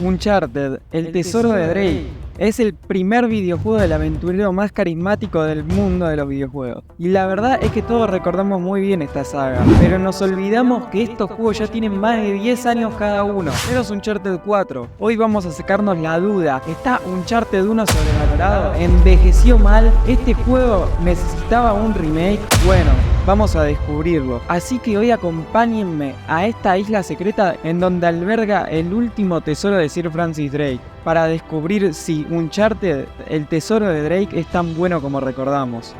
Uncharted, el tesoro de Drake, es el primer videojuego del aventurero más carismático del mundo de los videojuegos. Y la verdad es que todos recordamos muy bien esta saga, pero nos olvidamos que estos juegos ya tienen más de 10 años cada uno. Menos Uncharted 4. Hoy vamos a sacarnos la duda. ¿Está Uncharted 1 sobrevalorado? ¿Envejeció mal? ¿Este juego necesitaba un remake? Bueno, vamos a descubrirlo. Así que hoy acompáñenme a esta isla secreta en donde alberga el último tesoro de Sir Francis Drake, para descubrir si Uncharted, el tesoro de Drake, es tan bueno como recordamos.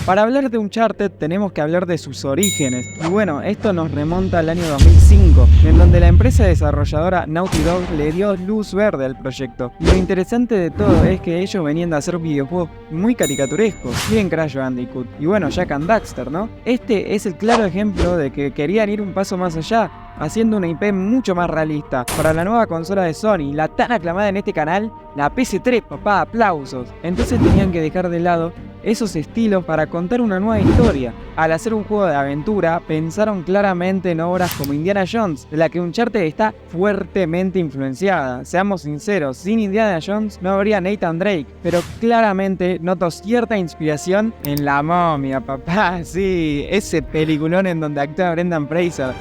Para hablar de Uncharted tenemos que hablar de sus orígenes, y bueno, esto nos remonta al año 2005, en donde la empresa desarrolladora Naughty Dog le dio luz verde al proyecto. Y lo interesante de todo es que ellos venían de hacer videojuegos muy caricaturescos, miren Crash Bandicoot, y bueno, Jak and Daxter, ¿no? Este es el claro ejemplo de que querían ir un paso más allá, haciendo una IP mucho más realista. Para la nueva consola de Sony, la tan aclamada en este canal, la PS3, papá, aplausos. Entonces tenían que dejar de lado esos estilos para contar una nueva historia. Al hacer un juego de aventura, pensaron claramente en obras como Indiana Jones, de la que Uncharted está fuertemente influenciada. Seamos sinceros, sin Indiana Jones no habría Nathan Drake, pero claramente noto cierta inspiración en La Momia, papá, sí, ese peliculón en donde actúa Brendan Fraser,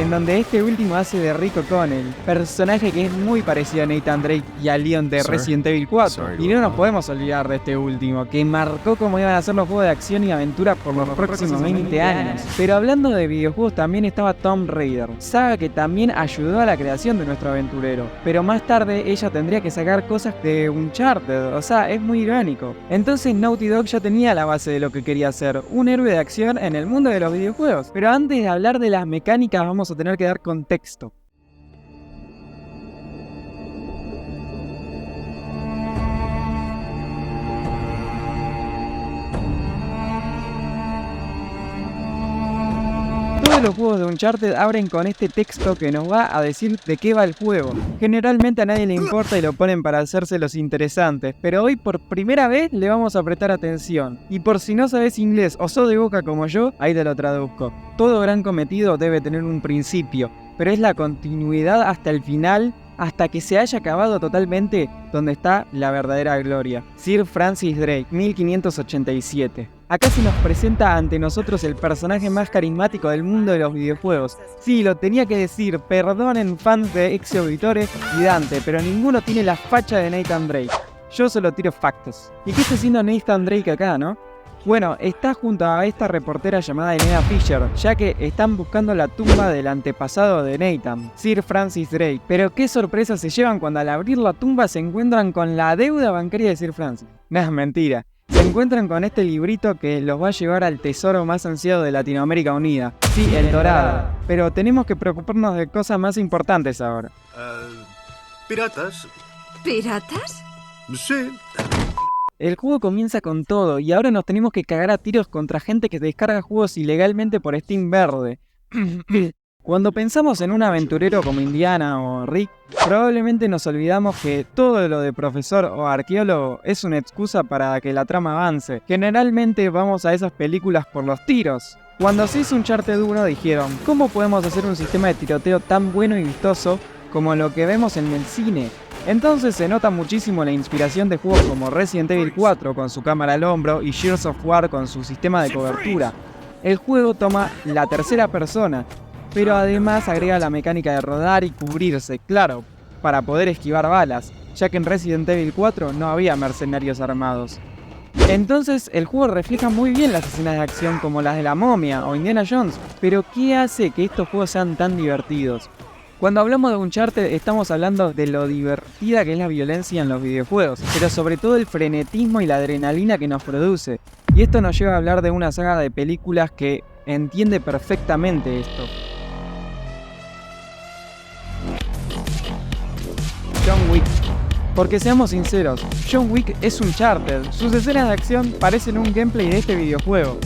en donde este último hace de Rick O'Connell, personaje que es muy parecido a Nathan Drake y a Leon de Resident Evil 4. Y no nos podemos olvidar de este último, que marcó cómo iban a ser los juegos de acción y aventura por los próximos 20 años. Pero hablando de videojuegos, también estaba Tomb Raider, saga que también ayudó a la creación de nuestro aventurero. Pero más tarde ella tendría que sacar cosas de Uncharted, o sea, es muy irónico. Entonces Naughty Dog ya tenía la base de lo que quería hacer, un héroe de acción en el mundo de los videojuegos. Pero antes de hablar de las mecánicas, vamos a tener que dar contexto. Todos los juegos de Uncharted abren con este texto que nos va a decir de qué va el juego. Generalmente a nadie le importa y lo ponen para hacerse los interesantes, pero hoy por primera vez le vamos a prestar atención. Y por si no sabes inglés o sos de boca como yo, ahí te lo traduzco. Todo gran cometido debe tener un principio, pero es la continuidad hasta el final, hasta que se haya acabado totalmente donde está la verdadera gloria. Sir Francis Drake, 1587. Acá se nos presenta ante nosotros el personaje más carismático del mundo de los videojuegos. Sí, lo tenía que decir, perdonen fans de Ezio Auditore y Dante, pero ninguno tiene la facha de Nathan Drake. Yo solo tiro factos. ¿Y qué está haciendo Nathan Drake acá, no? Bueno, está junto a esta reportera llamada Elena Fisher, ya que están buscando la tumba del antepasado de Nathan, Sir Francis Drake. Pero qué sorpresa se llevan cuando al abrir la tumba se encuentran con la deuda bancaria de Sir Francis. No, es mentira. Se encuentran con este librito que los va a llevar al tesoro más ansiado de Latinoamérica Unida. Sí, el Dorado. Pero tenemos que preocuparnos de cosas más importantes ahora. ¿Piratas? ¿Piratas? Sí. El juego comienza con todo y ahora nos tenemos que cagar a tiros contra gente que descarga juegos ilegalmente por Steam Verde. Cuando pensamos en un aventurero como Indiana o Rick, probablemente nos olvidamos que todo lo de profesor o arqueólogo es una excusa para que la trama avance. Generalmente vamos a esas películas por los tiros. Cuando se hizo Uncharted 1 dijeron, ¿cómo podemos hacer un sistema de tiroteo tan bueno y vistoso como lo que vemos en el cine? Entonces se nota muchísimo la inspiración de juegos como Resident Evil 4 con su cámara al hombro y Gears of War con su sistema de cobertura. El juego toma la tercera persona, pero además agrega la mecánica de rodar y cubrirse, claro, para poder esquivar balas, ya que en Resident Evil 4 no había mercenarios armados. Entonces el juego refleja muy bien las escenas de acción como las de La Momia o Indiana Jones, pero ¿qué hace que estos juegos sean tan divertidos? Cuando hablamos de Uncharted estamos hablando de lo divertida que es la violencia en los videojuegos, pero sobre todo el frenetismo y la adrenalina que nos produce. Y esto nos lleva a hablar de una saga de películas que entiende perfectamente esto. John Wick. Porque seamos sinceros, John Wick es Uncharted, sus escenas de acción parecen un gameplay de este videojuego.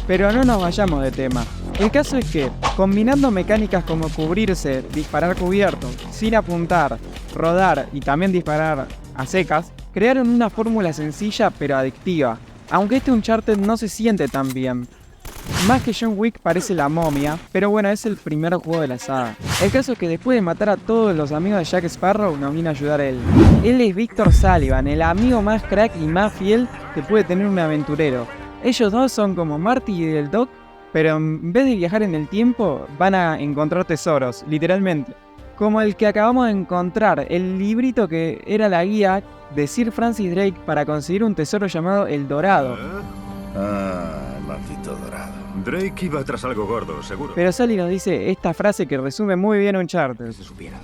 Pero no nos vayamos de tema. El caso es que, combinando mecánicas como cubrirse, disparar cubierto, sin apuntar, rodar y también disparar a secas, crearon una fórmula sencilla pero adictiva. Aunque este Uncharted no se siente tan bien. Más que John Wick parece la momia, pero bueno, es el primer juego de la saga. El caso es que después de matar a todos los amigos de Jack Sparrow, nos vino a ayudar él. Él es Victor Sullivan, el amigo más crack y más fiel que puede tener un aventurero. Ellos dos son como Marty y el Doc, pero en vez de viajar en el tiempo, van a encontrar tesoros, literalmente. Como el que acabamos de encontrar, el librito que era la guía de Sir Francis Drake para conseguir un tesoro llamado El Dorado. El maldito dorado. Drake iba tras algo gordo, seguro. Pero Sully nos dice esta frase que resume muy bien Uncharted. Si supiera.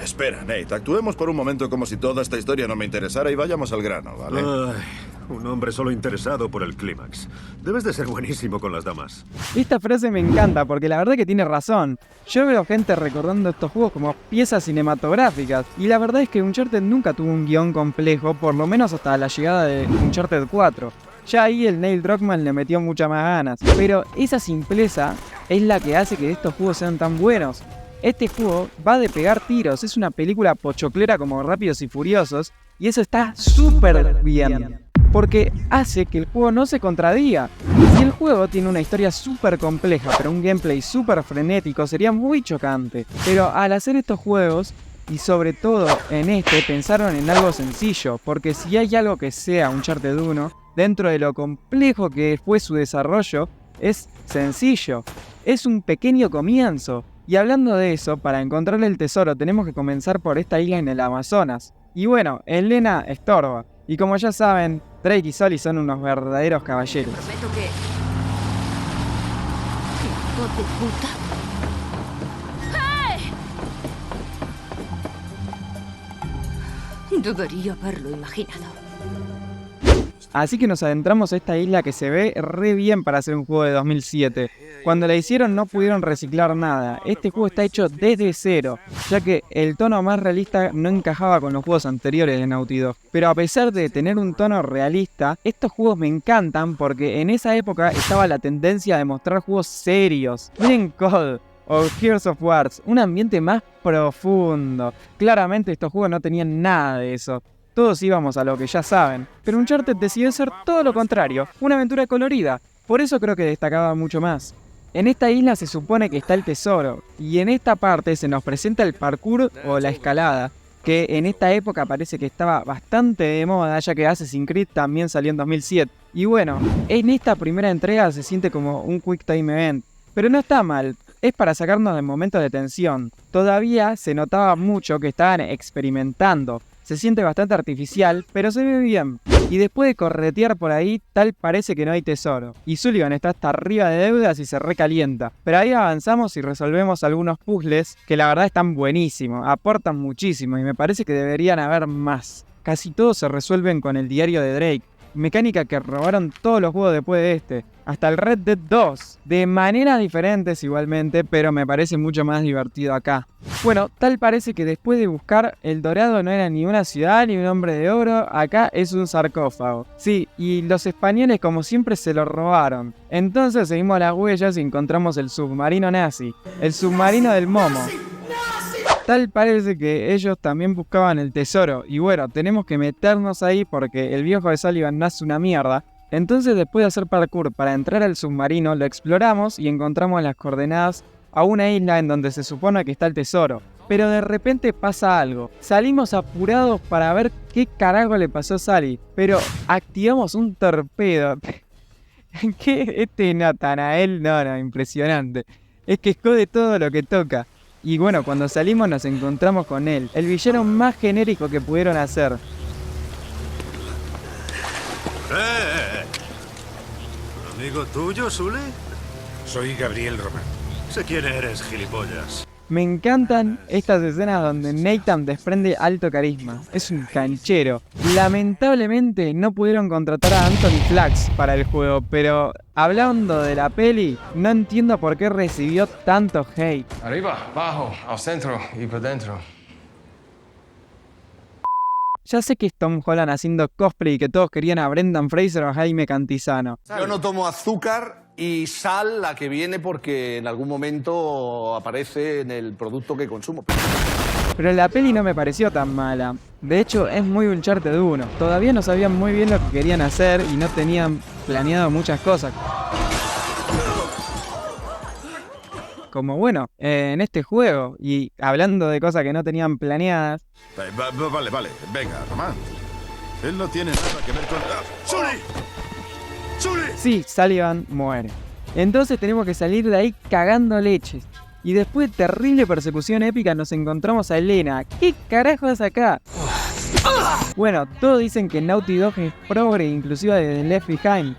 Espera, Nate, actuemos por un momento como si toda esta historia no me interesara y vayamos al grano, ¿vale? Ay, un hombre solo interesado por el clímax. Debes de ser buenísimo con las damas. Esta frase me encanta porque la verdad que tiene razón. Yo veo gente recordando estos juegos como piezas cinematográficas y la verdad es que Uncharted nunca tuvo un guión complejo, por lo menos hasta la llegada de Uncharted 4. Ya ahí el Neil Druckmann le metió muchas más ganas, pero esa simpleza es la que hace que estos juegos sean tan buenos. Este juego va de pegar tiros, es una película pochoclera como Rápidos y Furiosos, y eso está súper bien, porque hace que el juego no se contradiga. Si el juego tiene una historia súper compleja, pero un gameplay súper frenético, sería muy chocante. Pero al hacer estos juegos, y sobre todo en este, pensaron en algo sencillo, porque si hay algo que sea Uncharted 1, dentro de lo complejo que fue su desarrollo, es sencillo. Es un pequeño comienzo. Y hablando de eso, para encontrar el tesoro tenemos que comenzar por esta isla en el Amazonas. Y bueno, Elena estorba. Y como ya saben, Drake y Sully son unos verdaderos caballeros. Prometo que... ¡Hijo de puta! ¡Hey! Debería haberlo imaginado. Así que nos adentramos a esta isla que se ve re bien para hacer un juego de 2007. Cuando la hicieron no pudieron reciclar nada. Este juego está hecho desde cero, ya que el tono más realista no encajaba con los juegos anteriores de Naughty Dog. Pero a pesar de tener un tono realista, estos juegos me encantan porque en esa época estaba la tendencia de mostrar juegos serios. Miren COD o Gears of War, un ambiente más profundo. Claramente estos juegos no tenían nada de eso. Todos íbamos a lo que ya saben, pero Uncharted decidió ser todo lo contrario, una aventura colorida, por eso creo que destacaba mucho más. En esta isla se supone que está el tesoro, y en esta parte se nos presenta el parkour o la escalada, que en esta época parece que estaba bastante de moda, ya que Assassin's Creed también salió en 2007. Y bueno, en esta primera entrega se siente como un Quick Time Event, pero no está mal. Es para sacarnos de momentos de tensión. Todavía se notaba mucho que estaban experimentando. Se siente bastante artificial, pero se ve bien. Y después de corretear por ahí, tal parece que no hay tesoro. Y Sullivan está hasta arriba de deudas y se recalienta. Pero ahí avanzamos y resolvemos algunos puzzles que la verdad están buenísimos, aportan muchísimo y me parece que deberían haber más. Casi todos se resuelven con el diario de Drake. Mecánica que robaron todos los juegos después de este, hasta el Red Dead 2, de maneras diferentes igualmente, pero me parece mucho más divertido acá. Bueno, tal parece que después de buscar, el Dorado no era ni una ciudad ni un hombre de oro, acá es un sarcófago. Sí, y los españoles como siempre se lo robaron. Entonces seguimos las huellas y encontramos el submarino nazi, el submarino del Momo. Tal parece que ellos también buscaban el tesoro, y bueno, tenemos que meternos ahí porque el viejo de Sullivan no hace una mierda. Entonces después de hacer parkour para entrar al submarino, lo exploramos y encontramos las coordenadas a una isla en donde se supone que está el tesoro. Pero de repente pasa algo. Salimos apurados para ver qué carajo le pasó a Sully, pero activamos un torpedo. ¿Qué? Este Nathanael, no, impresionante. Es que esconde todo lo que toca. Y bueno, cuando salimos nos encontramos con él, el villano más genérico que pudieron hacer. ¿Un amigo tuyo, Sully? Soy Gabriel Román. Sé quién eres, gilipollas. Me encantan estas escenas donde Nathan desprende alto carisma. Es un canchero. Lamentablemente no pudieron contratar a Anthony Flax para el juego, pero hablando de la peli, no entiendo por qué recibió tanto hate. Arriba, abajo, al centro y por dentro. Ya sé que es Tom Holland haciendo cosplay y que todos querían a Brendan Fraser o a Jaime Cantizano. Yo no tomo azúcar y sal, la que viene porque en algún momento aparece en el producto que consumo. Pero la peli no me pareció tan mala. De hecho, es muy Uncharted 1. Todavía no sabían muy bien lo que querían hacer y no tenían planeado muchas cosas. como bueno, en este juego. Y hablando de cosas que no tenían planeadas. Vale, venga, Román. Él no tiene nada que ver con... ¡Ah! ¡Sully! ¡Sully! Sí, Sullivan muere. Entonces tenemos que salir de ahí cagando leches. Y después de terrible persecución épica nos encontramos a Elena. ¿Qué carajo es acá? Bueno, todos dicen que Naughty Dog es progre inclusive desde Left Behind.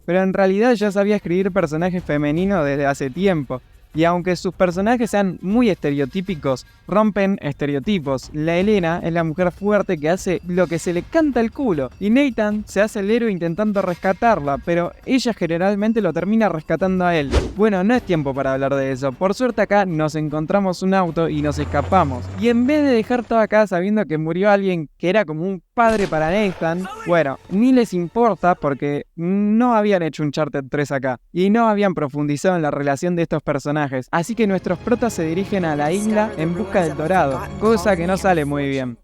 Pero en realidad ya sabía escribir personajes femeninos desde hace tiempo. Y aunque sus personajes sean muy estereotípicos, rompen estereotipos. La Elena es la mujer fuerte que hace lo que se le canta el culo. Y Nathan se hace el héroe intentando rescatarla, pero ella generalmente lo termina rescatando a él. Bueno, no es tiempo para hablar de eso. Por suerte acá nos encontramos un auto y nos escapamos. Y en vez de dejar todo acá sabiendo que murió alguien que era como un padre para Nathan, bueno, ni les importa porque no habían hecho Uncharted 3 acá. Y no habían profundizado en la relación de estos personajes. Así que nuestros protas se dirigen a la isla en busca del dorado, cosa que no sale muy bien.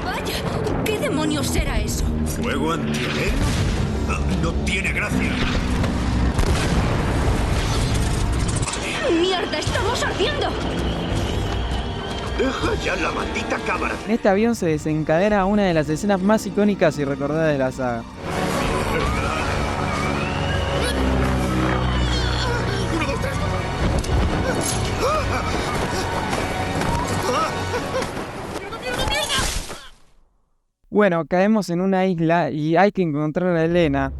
¡Vaya! ¿Qué demonios era eso? ¿Fuego antiaéreo? No tiene gracia. ¡Mierda! ¡Estamos ardiendo! ¡Deja ya la maldita cámara! En este avión se desencadena una de las escenas más icónicas y recordadas de la saga. Bueno, caemos en una isla y hay que encontrar a Elena.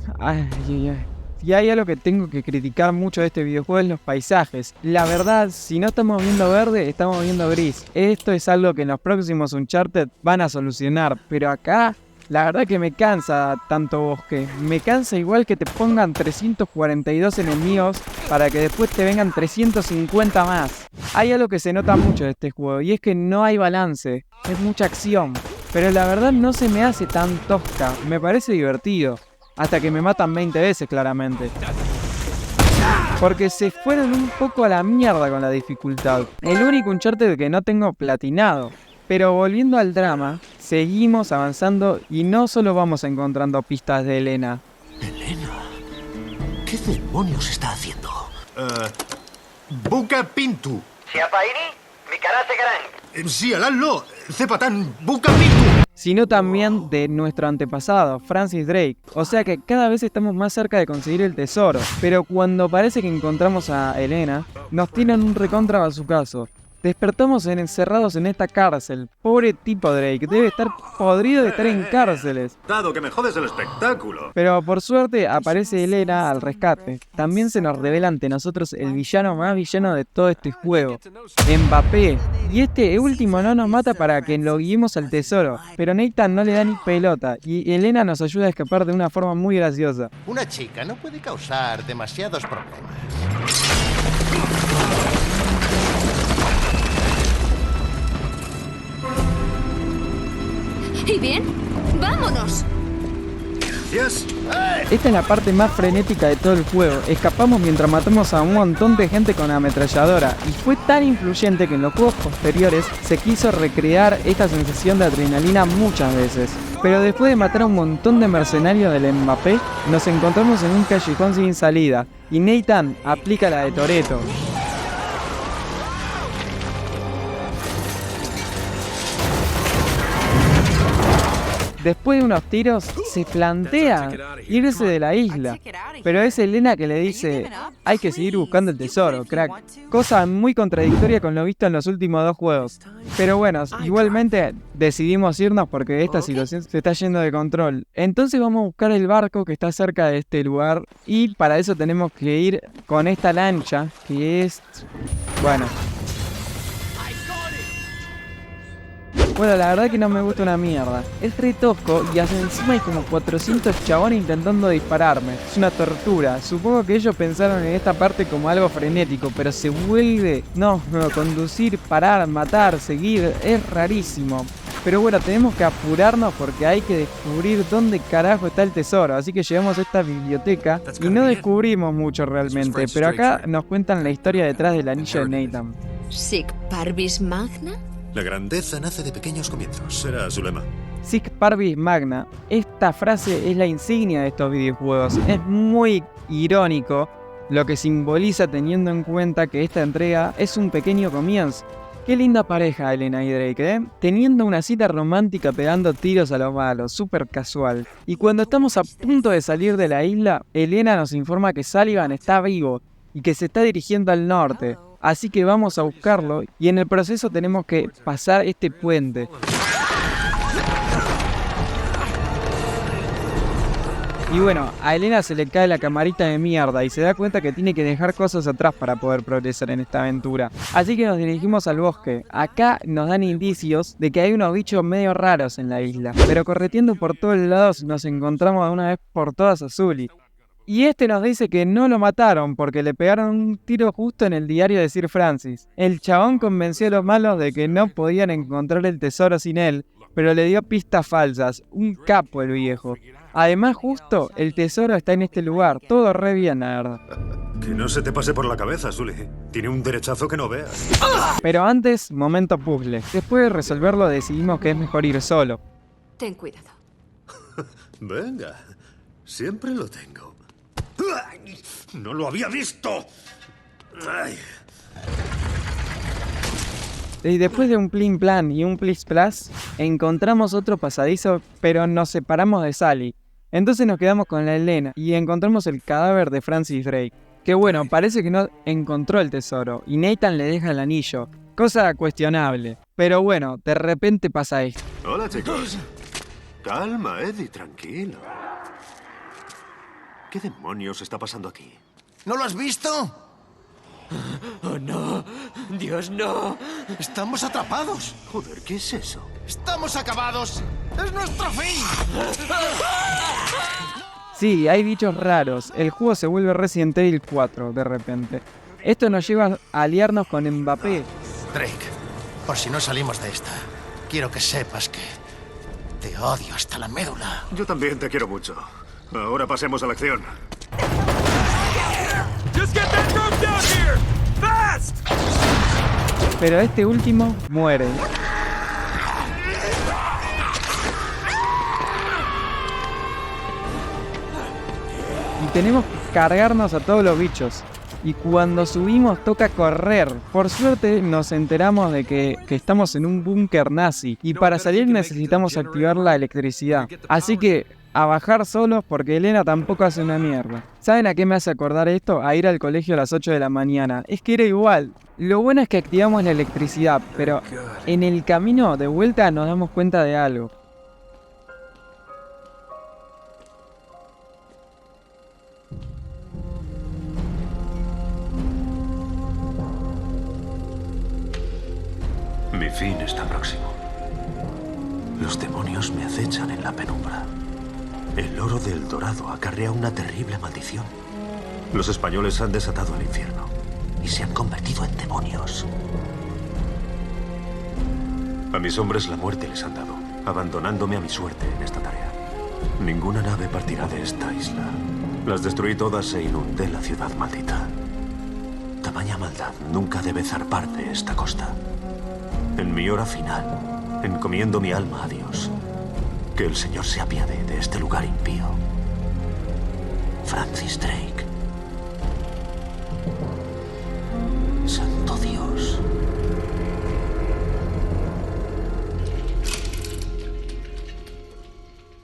Y hay algo que tengo que criticar mucho de este videojuego, es los paisajes. La verdad, si no estamos viendo verde, estamos viendo gris. Esto es algo que en los próximos Uncharted van a solucionar, pero acá la verdad que me cansa tanto bosque. Me cansa igual que te pongan 342 enemigos para que después te vengan 350 más. Hay algo que se nota mucho de este juego y es que no hay balance, es mucha acción. Pero la verdad no se me hace tan tosca, me parece divertido. Hasta que me matan 20 veces claramente. Porque se fueron un poco a la mierda con la dificultad. El único Uncharted que no tengo platinado. Pero volviendo al drama, seguimos avanzando y no solo vamos encontrando pistas de Elena. Elena, ¿qué demonios está haciendo? Buka Pintu. Siapaini, Mikarate Garang. Sí, Alallo, Cepatán, Buka Pintu. Sino también de nuestro antepasado, Francis Drake. O sea que cada vez estamos más cerca de conseguir el tesoro. Pero cuando parece que encontramos a Elena, nos tiran un recontra bazucazo. Despertamos encerrados en esta cárcel. Pobre tipo Drake, debe estar podrido de estar en cárceles. Dado que me jodes el espectáculo. Pero por suerte aparece Elena al rescate. También se nos revela ante nosotros el villano más villano de todo este juego, Mbappé. Y este último no nos mata para que lo guiemos al tesoro, pero Nathan no le da ni pelota y Elena nos ayuda a escapar de una forma muy graciosa. Una chica no puede causar demasiados problemas. ¿Y bien? ¡Vámonos! Gracias. Esta es la parte más frenética de todo el juego. Escapamos mientras matamos a un montón de gente con ametralladora. Y fue tan influyente que en los juegos posteriores se quiso recrear esta sensación de adrenalina muchas veces. Pero después de matar a un montón de mercenarios del Mbappé, nos encontramos en un callejón sin salida. Y Nathan aplica la de Toretto. Después de unos tiros, se plantea irse de la isla. Pero es Elena que le dice, hay que seguir buscando el tesoro, crack. Cosa muy contradictoria con lo visto en los últimos dos juegos. Pero bueno, igualmente decidimos irnos porque esta situación se está yendo de control. Entonces vamos a buscar el barco que está cerca de este lugar. Y para eso tenemos que ir con esta lancha, que es... bueno... Bueno, la verdad que no me gusta una mierda. Es re tosco y hasta encima hay como 400 chabones intentando dispararme. Es una tortura. Supongo que ellos pensaron en esta parte como algo frenético, pero se vuelve... No, conducir, parar, matar, seguir... Es rarísimo. Pero bueno, tenemos que apurarnos porque hay que descubrir dónde carajo está el tesoro. Así que llegamos a esta biblioteca y no descubrimos mucho realmente. Pero acá nos cuentan la historia detrás del anillo de Nathan. ¿Sic Parvis Magna? La grandeza nace de pequeños comienzos. Será su lema. Sic Parvis Magna. Esta frase es la insignia de estos videojuegos. Es muy irónico lo que simboliza teniendo en cuenta que esta entrega es un pequeño comienzo. Qué linda pareja Elena y Drake, ¿eh? Teniendo una cita romántica pegando tiros a los malos, súper casual. Y cuando estamos a punto de salir de la isla, Elena nos informa que Sullivan está vivo y que se está dirigiendo al norte. Así que vamos a buscarlo y en el proceso tenemos que pasar este puente. Y bueno, a Elena se le cae la camarita de mierda y se da cuenta que tiene que dejar cosas atrás para poder progresar en esta aventura. Así que nos dirigimos al bosque. Acá nos dan indicios de que hay unos bichos medio raros en la isla. Pero correteando por todos lados nos encontramos de una vez por todas a Sully. Y este nos dice que no lo mataron porque le pegaron un tiro justo en el diario de Sir Francis. El chabón convenció a los malos de que no podían encontrar el tesoro sin él, pero le dio pistas falsas. Un capo el viejo. Además, justo, el tesoro está en este lugar. Todo re bien, la verdad. Que no se te pase por la cabeza, Sully. Tiene un derechazo que no veas. Pero antes, momento puzzle. Después de resolverlo, decidimos que es mejor ir solo. Ten cuidado. Venga, siempre lo tengo. ¡Ay! ¡No lo había visto! ¡Ay! Y después de un plin plan y un plis plas, encontramos otro pasadizo, pero nos separamos de Sully. Entonces nos quedamos con la Elena y encontramos el cadáver de Francis Drake. Que bueno, parece que no encontró el tesoro y Nathan le deja el anillo. Cosa cuestionable. Pero bueno, de repente pasa esto. Hola, chicos. Calma, Eddie, tranquilo. ¿Qué demonios está pasando aquí? ¿No lo has visto? ¡Oh, no! ¡Dios, no! Estamos atrapados. Joder, ¿qué es eso? ¡Estamos acabados! ¡Es nuestro fin! Sí, hay bichos raros. El juego se vuelve Resident Evil 4 de repente. Esto nos lleva a aliarnos con Mbappé. Drake, por si no salimos de esta, quiero que sepas que te odio hasta la médula. Yo también te quiero mucho. Ahora pasemos a la acción. Pero este último muere. Y tenemos que cargarnos a todos los bichos. Y cuando subimos toca correr. Por suerte nos enteramos de que estamos en un búnker nazi. Y para salir necesitamos activar la electricidad. Así que a bajar solos porque Elena tampoco hace una mierda. ¿Saben a qué me hace acordar esto? A ir al colegio a las 8 de la mañana. Es que era igual. Lo bueno es que activamos la electricidad, pero en el camino de vuelta nos damos cuenta de algo. Mi fin está próximo. Los demonios me acechan en la penumbra. El oro del Dorado acarrea una terrible maldición. Los españoles han desatado el infierno y se han convertido en demonios. A mis hombres la muerte les han dado, abandonándome a mi suerte en esta tarea. Ninguna nave partirá de esta isla. Las destruí todas e inundé la ciudad maldita. Tamaña maldad nunca debe zarpar de esta costa. En mi hora final, encomiendo mi alma a Dios. Que el Señor se apiade de este lugar impío. Francis Drake. Santo Dios.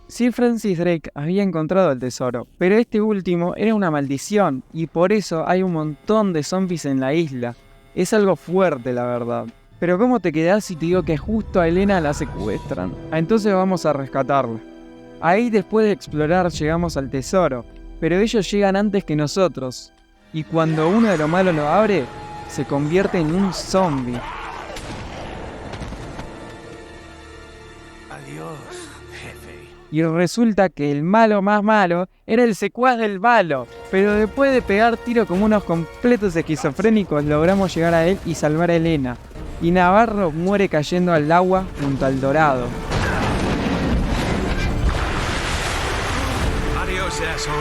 Sir Francis Drake había encontrado el tesoro, pero este último era una maldición y por eso hay un montón de zombies en la isla. Es algo fuerte, la verdad. Pero ¿cómo te quedás si te digo que justo a Elena la secuestran? Entonces vamos a rescatarla. Ahí después de explorar llegamos al tesoro, pero ellos llegan antes que nosotros. Y cuando uno de los malos lo abre, se convierte en un zombie. Adiós, jefe. Y resulta que el malo más malo era el secuaz del malo. Pero después de pegar tiro como unos completos esquizofrénicos, logramos llegar a él y salvar a Elena. Y Navarro muere cayendo al agua junto al Dorado. Adiós, asshole.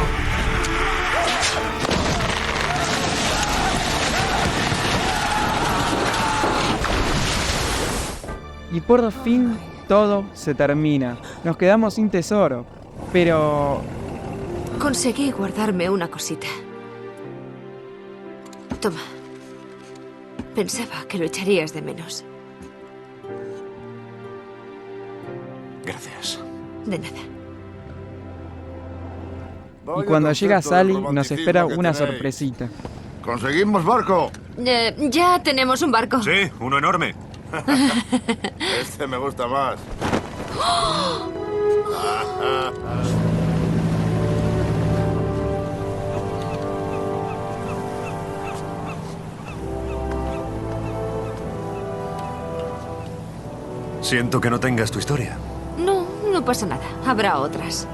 Y por fin todo se termina. Nos quedamos sin tesoro. Pero Conseguí guardarme una cosita. toma. Pensaba que lo echarías de menos. Gracias. De nada. Y cuando llega Sally, nos espera una sorpresita. ¡Conseguimos barco! Ya tenemos un barco. Sí, uno enorme. Este me gusta más. Siento que no tengas tu historia. No, no pasa nada. Habrá otras.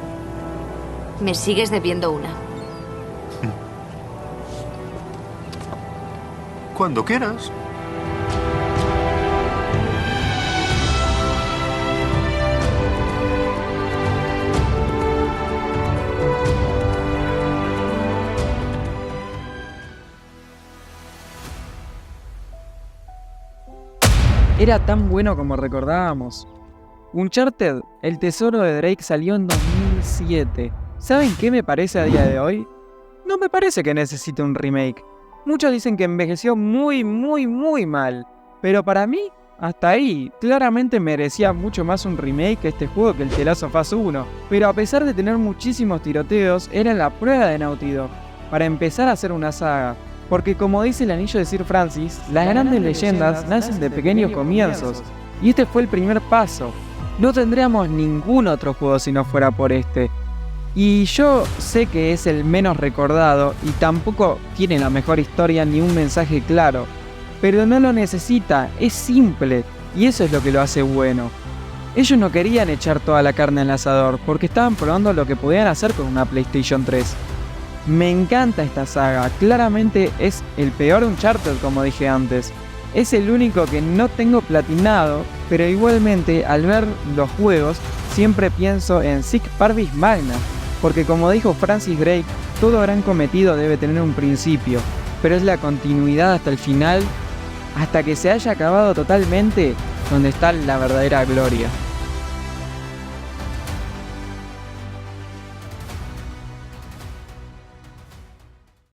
Me sigues debiendo una. Cuando quieras. Era tan bueno como recordábamos. Uncharted, el tesoro de Drake, salió en 2007. ¿Saben qué me parece a día de hoy? No me parece que necesite un remake. Muchos dicen que envejeció muy mal. Pero para mí, hasta ahí, claramente merecía mucho más un remake que este juego que el The Last of Us 1. Pero a pesar de tener muchísimos tiroteos, era la prueba de Naughty Dog para empezar a hacer una saga. Porque como dice el anillo de Sir Francis, las grandes leyendas nacen de pequeños comienzos. Y este fue el primer paso. No tendríamos ningún otro juego si no fuera por este. Y yo sé que es el menos recordado y tampoco tiene la mejor historia ni un mensaje claro. Pero no lo necesita, es simple y eso es lo que lo hace bueno. Ellos no querían echar toda la carne al asador porque estaban probando lo que podían hacer con una PlayStation 3. Me encanta esta saga, claramente es el peor Uncharted como dije antes. Es el único que no tengo platinado, pero igualmente al ver los juegos siempre pienso en Sic Parvis Magna, porque como dijo Francis Drake, todo gran cometido debe tener un principio, pero es la continuidad hasta el final, hasta que se haya acabado totalmente, donde está la verdadera gloria.